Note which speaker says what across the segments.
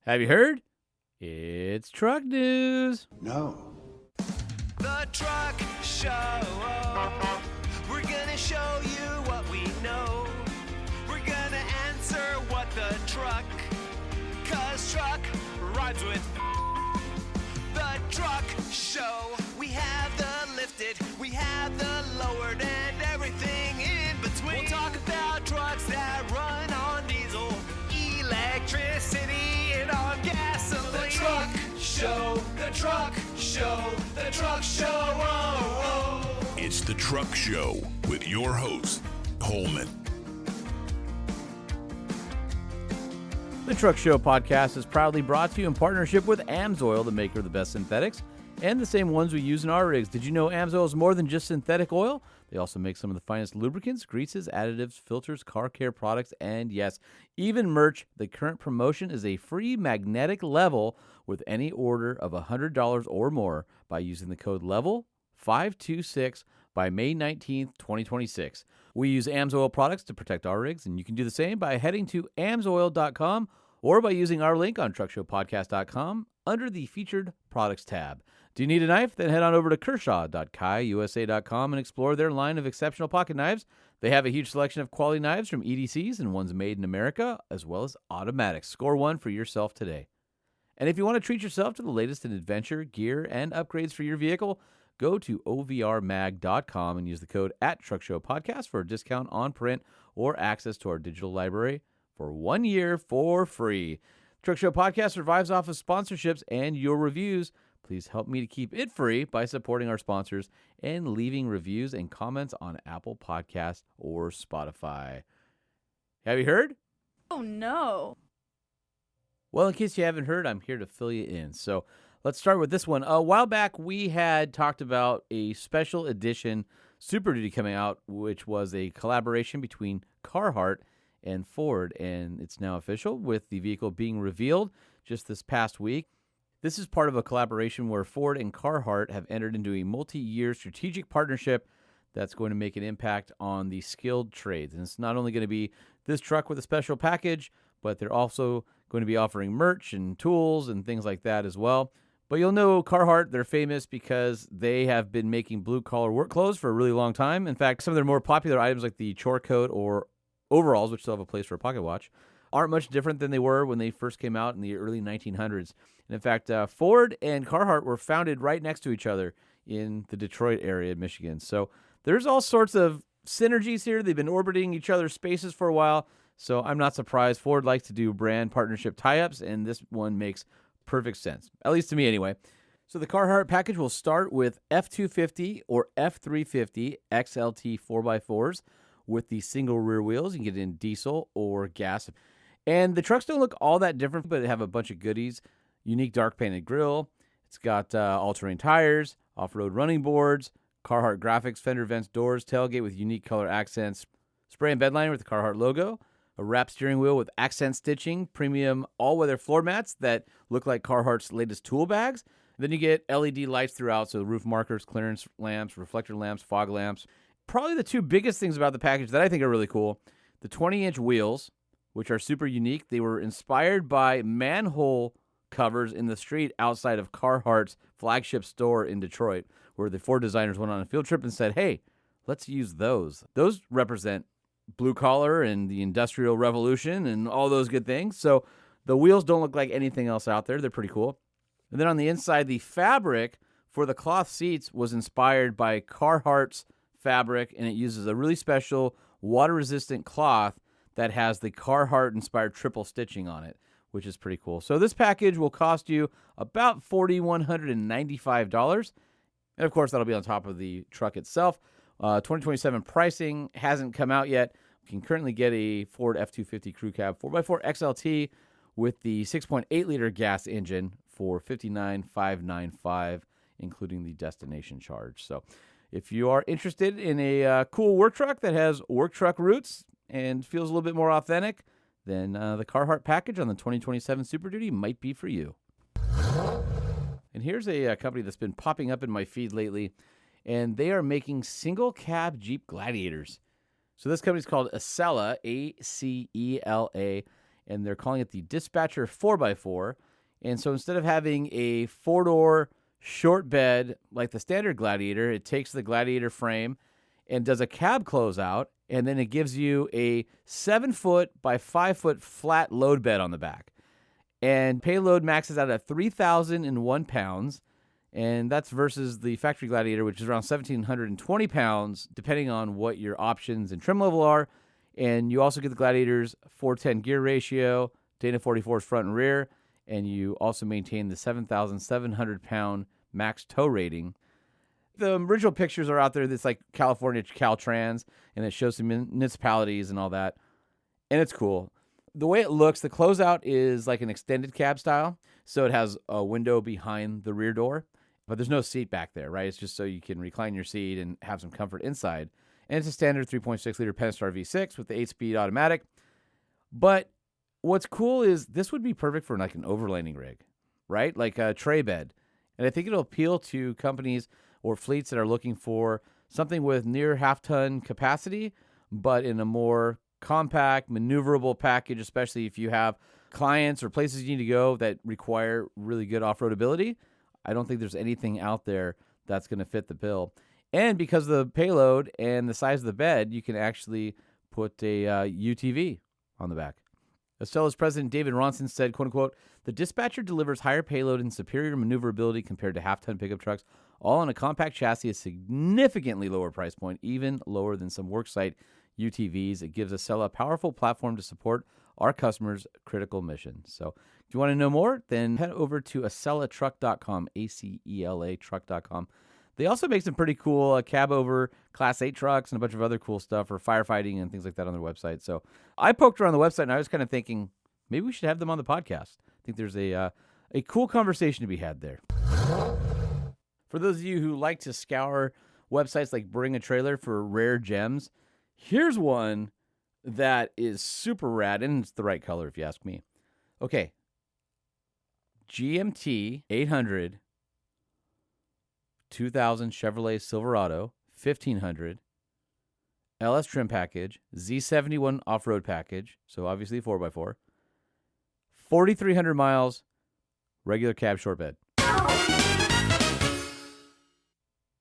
Speaker 1: Have you heard? It's truck news.
Speaker 2: No.
Speaker 3: The Truck Show. We're gonna show you what we know. We're gonna answer what the truck, 'cause truck rhymes with the Truck Show. We have the lifted, we have the lowered, and everything in between. We'll talk about trucks that run on diesel, electricity, and on gasoline. The Truck Show, the Truck Show, the Truck Show. Oh, oh.
Speaker 4: It's the Truck Show with your host, Holman.
Speaker 1: The Truck Show podcast is proudly brought to you in partnership with AMSOIL, the maker of the best synthetics, and the same ones we use in our rigs. Did you know AMSOIL is more than just synthetic oil? They also make some of the finest lubricants, greases, additives, filters, car care products, and yes, even merch. The current promotion is a free magnetic level with any order of $100 or more by using the code LEVEL526 by May 19th, 2026. We use AMSOIL products to protect our rigs, and you can do the same by heading to amsoil.com or by using our link on truckshowpodcast.com under the Featured Products tab. Do you need a knife? Then head on over to kershaw.kaiusa.com and explore their line of exceptional pocket knives. They have a huge selection of quality knives from EDCs and ones made in America, as well as automatics. Score one for yourself today. And if you want to treat yourself to the latest in adventure, gear, and upgrades for your vehicle, go to ovrmag.com and use the code @TruckShowPodcast for a discount on print or access to our digital library for 1 year for free. Truck Show Podcast survives off of sponsorships and your reviews. Please help me to keep it free by supporting our sponsors and leaving reviews and comments on Apple Podcasts or Spotify. Have you heard?
Speaker 5: Oh, no.
Speaker 1: Well, in case you haven't heard, I'm here to fill you in. So let's start with this one. A while back, we had talked about a special edition Super Duty coming out, which was a collaboration between Carhartt and Ford, and it's now official with the vehicle being revealed just this past week. This is part of a collaboration where Ford and Carhartt have entered into a multi-year strategic partnership that's going to make an impact on the skilled trades. And it's not only going to be this truck with a special package, but they're also going to be offering merch and tools and things like that as well. But you'll know Carhartt, they're famous because they have been making blue-collar work clothes for a really long time. In fact, some of their more popular items like the chore coat or overalls, which still have a place for a pocket watch, aren't much different than they were when they first came out in the early 1900s. And in fact, Ford and Carhartt were founded right next to each other in the Detroit area of Michigan. So there's all sorts of synergies here. They've been orbiting each other's spaces for a while. So I'm not surprised. Ford likes to do brand partnership tie-ups, and this one makes perfect sense, at least to me anyway. So the Carhartt package will start with F250 or F350 XLT 4x4s with the single rear wheels. You can get it in diesel or gas. And the trucks don't look all that different, but they have a bunch of goodies. Unique dark painted grille. It's got all-terrain tires, off-road running boards, Carhartt graphics, fender vents, doors, tailgate with unique color accents, spray and bed liner with the Carhartt logo, a wrap steering wheel with accent stitching, premium all-weather floor mats that look like Carhartt's latest tool bags. Then you get LED lights throughout, so roof markers, clearance lamps, reflector lamps, fog lamps. Probably the two biggest things about the package that I think are really cool, the 20-inch wheels, which are super unique. They were inspired by manhole covers in the street outside of Carhartt's flagship store in Detroit, where the Ford designers went on a field trip and said, hey, let's use those. Those represent blue collar and the Industrial Revolution and all those good things. So the wheels don't look like anything else out there. They're pretty cool. And then on the inside, the fabric for the cloth seats was inspired by Carhartt's fabric, and it uses a really special water-resistant cloth that has the Carhartt-inspired triple stitching on it, which is pretty cool. So this package will cost you about $4,195. And, of course, that'll be on top of the truck itself. 2027 pricing hasn't come out yet. You can currently get a Ford F-250 Crew Cab 4x4 XLT with the 6.8-liter gas engine for $59,595, including the destination charge. So if you are interested in a cool work truck that has work truck roots and feels a little bit more authentic, then the Carhartt package on the 2027 Super Duty might be for you. And here's a company that's been popping up in my feed lately, and they are making single cab Jeep Gladiators. So this company is called Acela, A-C-E-L-A, and they're calling it the Dispatcher 4x4. And so instead of having a 4-door short bed like the standard Gladiator, it takes the Gladiator frame and does a cab closeout, and then it gives you a 7-foot by 5-foot flat load bed on the back. And payload maxes out at 3,001 pounds, and that's versus the factory Gladiator, which is around 1,720 pounds, depending on what your options and trim level are. And you also get the Gladiator's 410 gear ratio, Dana 44's front and rear, and you also maintain the 7,700-pound max tow rating. The original pictures are out there. That's like California Caltrans, and it shows some municipalities and all that, and it's cool. The way it looks, the closeout is like an extended cab style, so it has a window behind the rear door, but there's no seat back there, right? It's just so you can recline your seat and have some comfort inside. And it's a standard 3.6-liter Pentastar V6 with the 8-speed automatic. But what's cool is this would be perfect for like an overlanding rig, right? Like a tray bed. And I think it'll appeal to companies or fleets that are looking for something with near half-ton capacity, but in a more compact, maneuverable package, especially if you have clients or places you need to go that require really good off-road ability. I don't think there's anything out there that's going to fit the bill. And because of the payload and the size of the bed, you can actually put a UTV on the back. Acela's president David Ronson said, quote unquote, "The Dispatcher delivers higher payload and superior maneuverability compared to half-ton pickup trucks, all on a compact chassis, a significantly lower price point, even lower than some worksite UTVs. It gives Acela a powerful platform to support our customers' critical mission." So if you want to know more, then head over to acelatruck.com, A-C-E-L-A truck.com. They also make some pretty cool cab-over Class 8 trucks and a bunch of other cool stuff for firefighting and things like that on their website. So I poked around the website, and I was kind of thinking, maybe we should have them on the podcast. I think there's a cool conversation to be had there. For those of you who like to scour websites like Bring a Trailer for rare gems, here's one that is super rad, and it's the right color if you ask me. Okay. GMT 800 2000 Chevrolet Silverado 1500 LS trim package, Z71 off-road package, so obviously 4x4, 4,300 miles, regular cab short bed.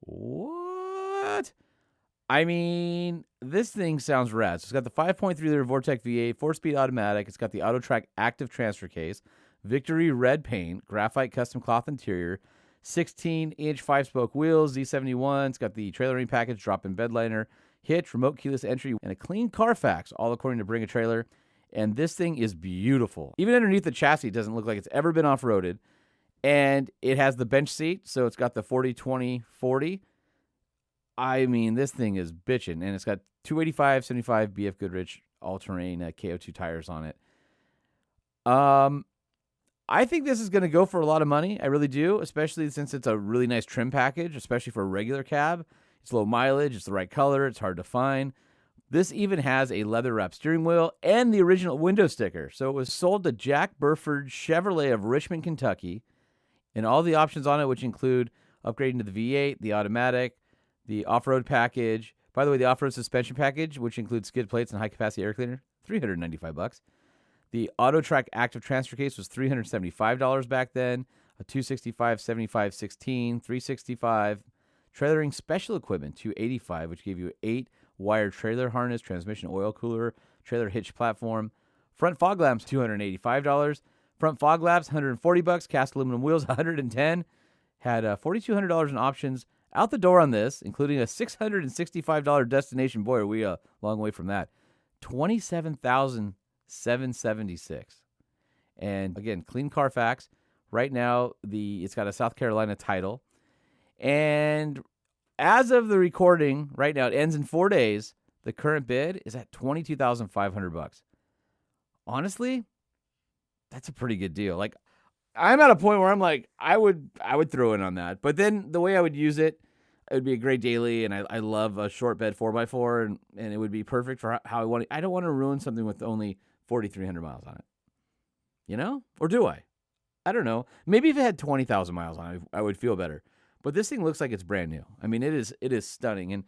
Speaker 1: What? I mean, this thing sounds rad. So it's got the 5.3-liter Vortec V8, 4-speed automatic. It's got the AutoTrack active transfer case, Victory red paint, graphite custom cloth interior, 16-inch 5-spoke wheels, Z71. It's got the trailering package, drop-in bed liner, hitch, remote keyless entry, and a clean Carfax, all according to Bring a Trailer. And this thing is beautiful. Even underneath the chassis, it doesn't look like it's ever been off-roaded. And it has the bench seat, so it's got the 40-20-40. I mean, this thing is bitching. And it's got 285/75 BF Goodrich all-terrain KO2 tires on it. I think this is going to go for a lot of money. I really do, especially since it's a really nice trim package, especially for a regular cab. It's low mileage. It's the right color. It's hard to find. This even has a leather-wrapped steering wheel and the original window sticker. So it was sold to Jack Burford Chevrolet of Richmond, Kentucky, and all the options on it, which include upgrading to the V8, the automatic, the off-road package. By the way, the off-road suspension package, which includes skid plates and high-capacity air cleaner, $395. The AutoTrack active transfer case was $375 back then. A 265/75/16, $365. Trailering special equipment, $285, which gave you 8-wire trailer harness, transmission oil cooler, trailer hitch platform. Front fog lamps, $285. Front fog lamps, $140. Cast aluminum wheels, $110. Had $4,200 in options out the door on this, including a $665 destination. Boy, are we a long way from that. $27,776. And again, clean Carfax. Right now, it's got a South Carolina title. And as of the recording, right now, it ends in 4 days. The current bid is at $22,500. Honestly, that's a pretty good deal. Like, I'm at a point where I'm like, I would throw in on that. But then the way I would use it, it would be a great daily, and I love a short bed 4x4, and it would be perfect for how I want it. I don't want to ruin something with only 4,300 miles on it. You know? Or do I? I don't know. Maybe if it had 20,000 miles on it, I would feel better. But this thing looks like it's brand new. I mean, it is stunning. And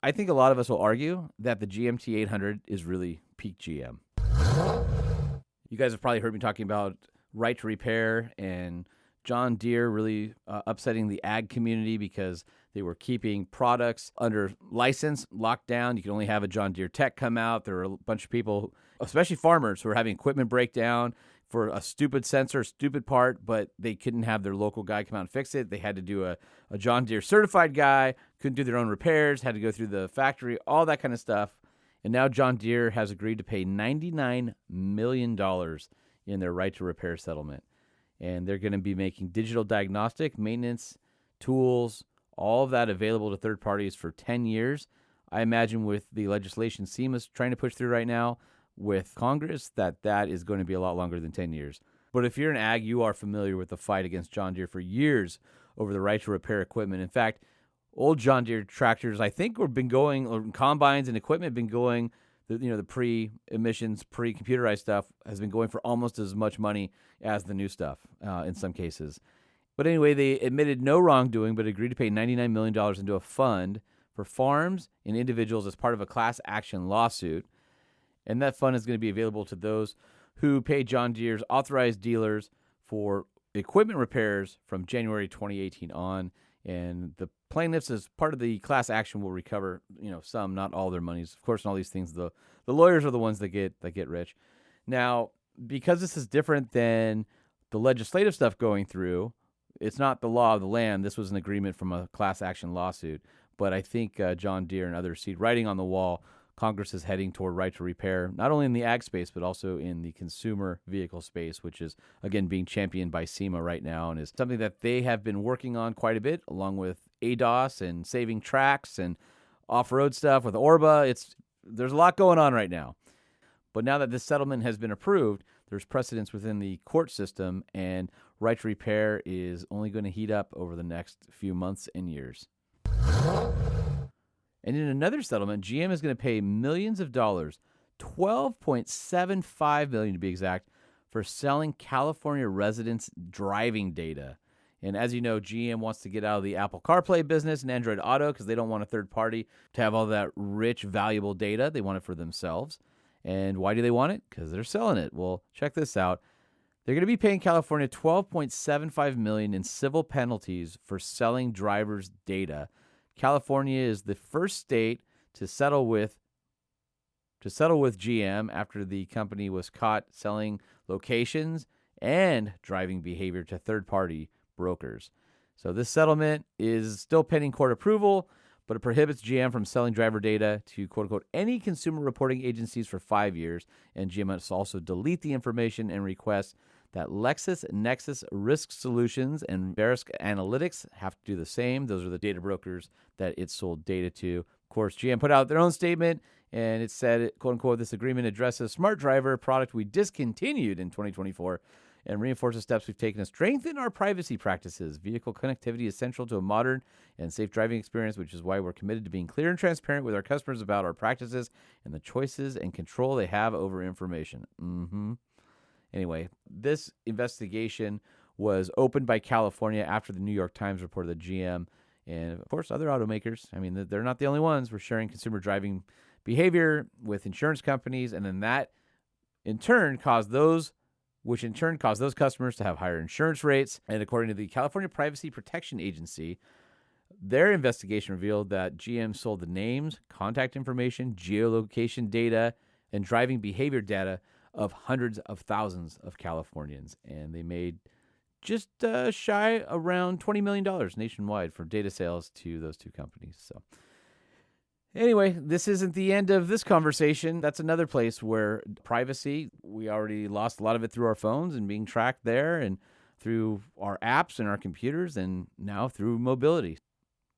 Speaker 1: I think a lot of us will argue that the GMT 800 is really peak GM. You guys have probably heard me talking about right to repair and John Deere really upsetting the ag community because they were keeping products under license, locked down. You could only have a John Deere tech come out. There were a bunch of people, especially farmers, who were having equipment breakdown for a stupid sensor, stupid part, but they couldn't have their local guy come out and fix it. They had to do a John Deere certified guy, couldn't do their own repairs, had to go through the factory, all that kind of stuff. And now John Deere has agreed to pay $99 million in their right to repair settlement. And they're going to be making digital diagnostic, maintenance, tools, all of that available to third parties for 10 years. I imagine with the legislation SEMA's trying to push through right now with Congress, that is going to be a lot longer than 10 years. But if you're an ag, you are familiar with the fight against John Deere for years over the right to repair equipment. In fact, old John Deere tractors, I think, have been going, or combines and equipment have been going, the pre-emissions, pre-computerized stuff has been going for almost as much money as the new stuff in some cases. But anyway, they admitted no wrongdoing, but agreed to pay $99 million into a fund for farms and individuals as part of a class action lawsuit. And that fund is going to be available to those who pay John Deere's authorized dealers for equipment repairs from January 2018 on. And the plaintiffs, as part of the class action, will recover, some, not all their monies. Of course, in all these things, the lawyers are the ones that get rich. Now, because this is different than the legislative stuff going through, it's not the law of the land. This was an agreement from a class action lawsuit. But I think John Deere and others see writing on the wall. Congress is heading toward right to repair, not only in the ag space, but also in the consumer vehicle space, which is, again, being championed by SEMA right now and is something that they have been working on quite a bit, along with ADOS and saving tracks and off-road stuff with Orba. There's a lot going on right now. But now that this settlement has been approved, there's precedence within the court system, and right to repair is only going to heat up over the next few months and years. And in another settlement, GM is going to pay millions of dollars, $12.75 million to be exact, for selling California residents' driving data. And as you know, GM wants to get out of the Apple CarPlay business and Android Auto because they don't want a third party to have all that rich, valuable data. They want it for themselves. And why do they want it? Because they're selling it. Well, check this out. They're going to be paying California $12.75 million in civil penalties for selling drivers' data. California is the first state to settle with GM after the company was caught selling locations and driving behavior to third-party brokers. So this settlement is still pending court approval, but it prohibits GM from selling driver data to, quote-unquote, any consumer reporting agencies for 5 years, and GM must also delete the information and request that LexisNexis Risk Solutions and Verisk Analytics have to do the same. Those are the data brokers that it sold data to. Of course, GM put out their own statement, and it said, quote-unquote, this agreement addresses Smart Driver, product we discontinued in 2024, and reinforces steps we've taken to strengthen our privacy practices. Vehicle connectivity is central to a modern and safe driving experience, which is why we're committed to being clear and transparent with our customers about our practices and the choices and control they have over information. Anyway, this investigation was opened by California after the New York Times reported that GM and, of course, other automakers, they're not the only ones, were sharing consumer driving behavior with insurance companies, and then that, in turn, caused those customers to have higher insurance rates. And according to the California Privacy Protection Agency, their investigation revealed that GM sold the names, contact information, geolocation data, and driving behavior data of hundreds of thousands of Californians. And they made just shy around $20 million nationwide for data sales to those two companies. So anyway, this isn't the end of this conversation. That's another place where privacy, we already lost a lot of it through our phones and being tracked there, and through our apps and our computers, and now through mobility.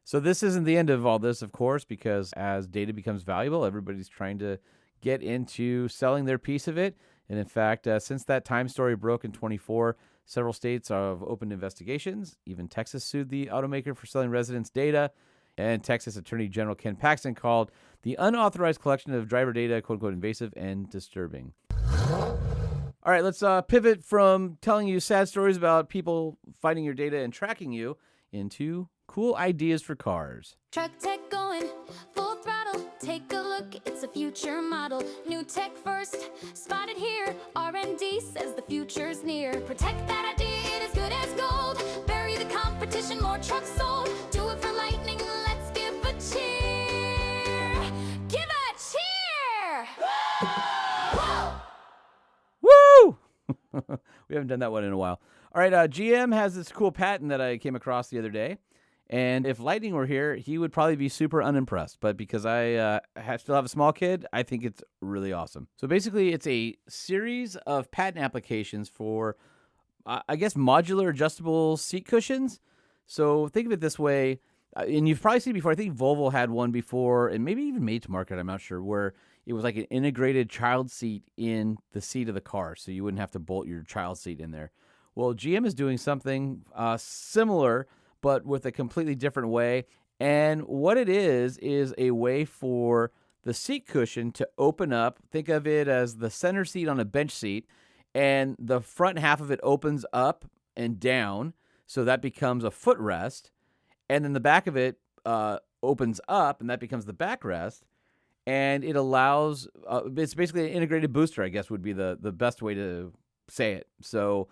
Speaker 1: So this isn't the end of all this, of course, because as data becomes valuable, everybody's trying to get into selling their piece of it. And in fact, since that Time story broke in 24, several states have opened investigations. Even Texas sued the automaker for selling residents' data. And Texas Attorney General Ken Paxton called the unauthorized collection of driver data, quote-unquote, invasive and disturbing. All right, let's pivot from telling you sad stories about people finding your data and tracking you into cool ideas for cars.
Speaker 2: Truck tech going full throttle. Take a look, it's a future model. New tech first, spotted here. R&D R&D says the future's near. Protect that idea, it is good as gold. Bury the competition, more trucks sold. Do it for lightning, let's give a cheer. Give a cheer!
Speaker 1: Woo! We haven't done that one in a while. All right, GM has this cool patent that I came across the other day. And if Lightning were here, he would probably be super unimpressed. But because I still have a small kid, I think it's really awesome. So basically, it's a series of patent applications for, I guess, modular adjustable seat cushions. So think of it this way, and you've probably seen it before. I think Volvo had one before, and maybe even made to market, I'm not sure, where it was like an integrated child seat in the seat of the car, so you wouldn't have to bolt your child seat in there. Well, GM is doing something similar, but with a completely different way. And what it is a way for the seat cushion to open up. Think of it as the center seat on a bench seat, and the front half of it opens up and down, so that becomes a footrest. And then the back of it opens up, and that becomes the backrest. And it allows, it's basically an integrated booster, I guess would be the best way to say it. So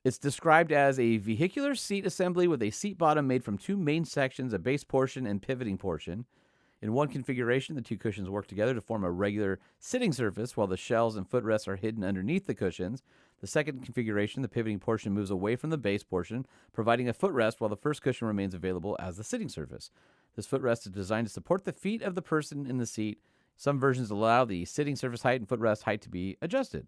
Speaker 1: it's described as a vehicular seat assembly with a seat bottom made from two main sections, a base portion and pivoting portion. In one configuration, the two cushions work together to form a regular sitting surface while the shells and footrests are hidden underneath the cushions. The second configuration, the pivoting portion moves away from the base portion, providing a footrest while the first cushion remains available as the sitting surface. This footrest is designed to support the feet of the person in the seat. Some versions allow the sitting surface height and footrest height to be adjusted.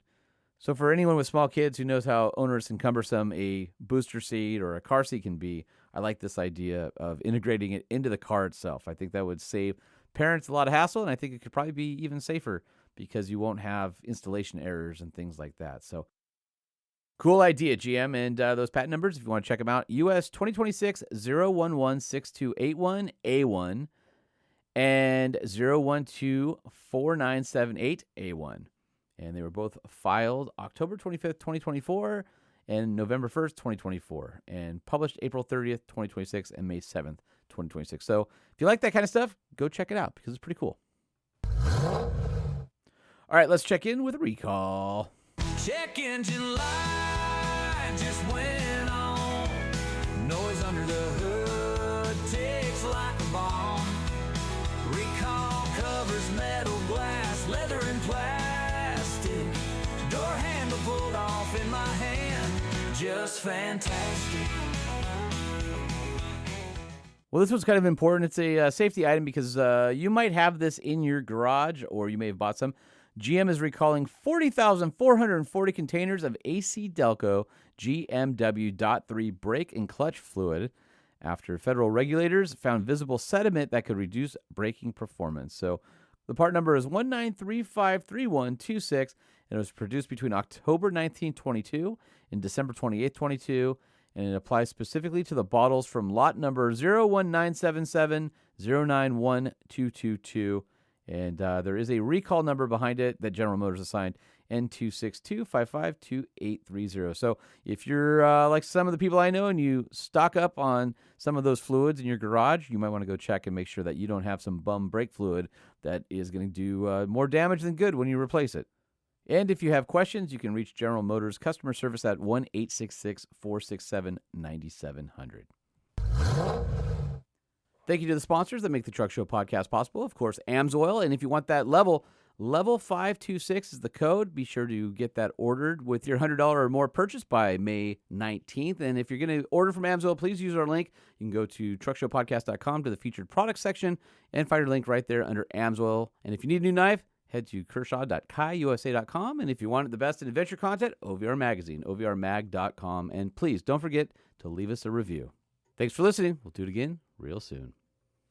Speaker 1: So for anyone with small kids who knows how onerous and cumbersome a booster seat or a car seat can be, I like this idea of integrating it into the car itself. I think that would save parents a lot of hassle, and I think it could probably be even safer because you won't have installation errors and things like that. So cool idea, GM. And those patent numbers, if you want to check them out, US 2026 0116281A1 and 0124978A1. And they were both filed October 25th, 2024 and November 1st, 2024, and published April 30th, 2026 and May 7th, 2026. So if you like that kind of stuff, go check it out because it's pretty cool. All right, let's check in with a recall.
Speaker 3: Check engine light just went on. Noise under the hood takes like a bomb. Recall covers metal, glass, leather, and plastic. Door handle pulled off in my hand. Just fantastic.
Speaker 1: Well, this one's kind of important. It's a safety item because you might have this in your garage or you may have bought some. GM is recalling 40,440 containers of AC Delco GMW.3 brake and clutch fluid after federal regulators found visible sediment that could reduce braking performance. So the part number is 193533126, and it was produced between October 19, 22 and December 28, 22, and it applies specifically to the bottles from lot number 01977091222. And there is a recall number behind it that General Motors assigned, N262552830. So if you're like some of the people I know and you stock up on some of those fluids in your garage, you might want to go check and make sure that you don't have some bum brake fluid that is going to do more damage than good when you replace it. And if you have questions, you can reach General Motors customer service at 1-866-467-9700. Thank you to the sponsors that make the Truck Show podcast possible. Of course, AMSOIL. And if you want that level 526 is the code. Be sure to get that ordered with your $100 or more purchase by May 19th. And if you're going to order from AMSOIL, please use our link. You can go to truckshowpodcast.com to the featured products section and find your link right there under AMSOIL. And if you need a new knife, head to kershaw.kaiusa.com. And if you want the best in adventure content, OVR Magazine, OVRmag.com. And please don't forget to leave us a review. Thanks for listening. We'll do it again real soon.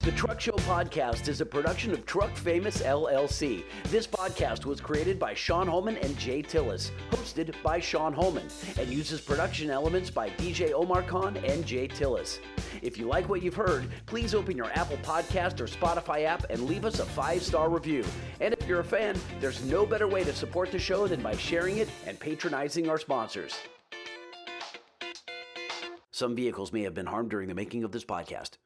Speaker 6: The Truck Show Podcast is a production of Truck Famous LLC. This podcast was created by Sean Holman and Jay Tillis, hosted by Sean Holman, and uses production elements by DJ Omar Khan and Jay Tillis. If you like what you've heard, please open your Apple Podcast or Spotify app and leave us a 5-star review. And if you're a fan, there's no better way to support the show than by sharing it and patronizing our sponsors. Some vehicles may have been harmed during the making of this podcast.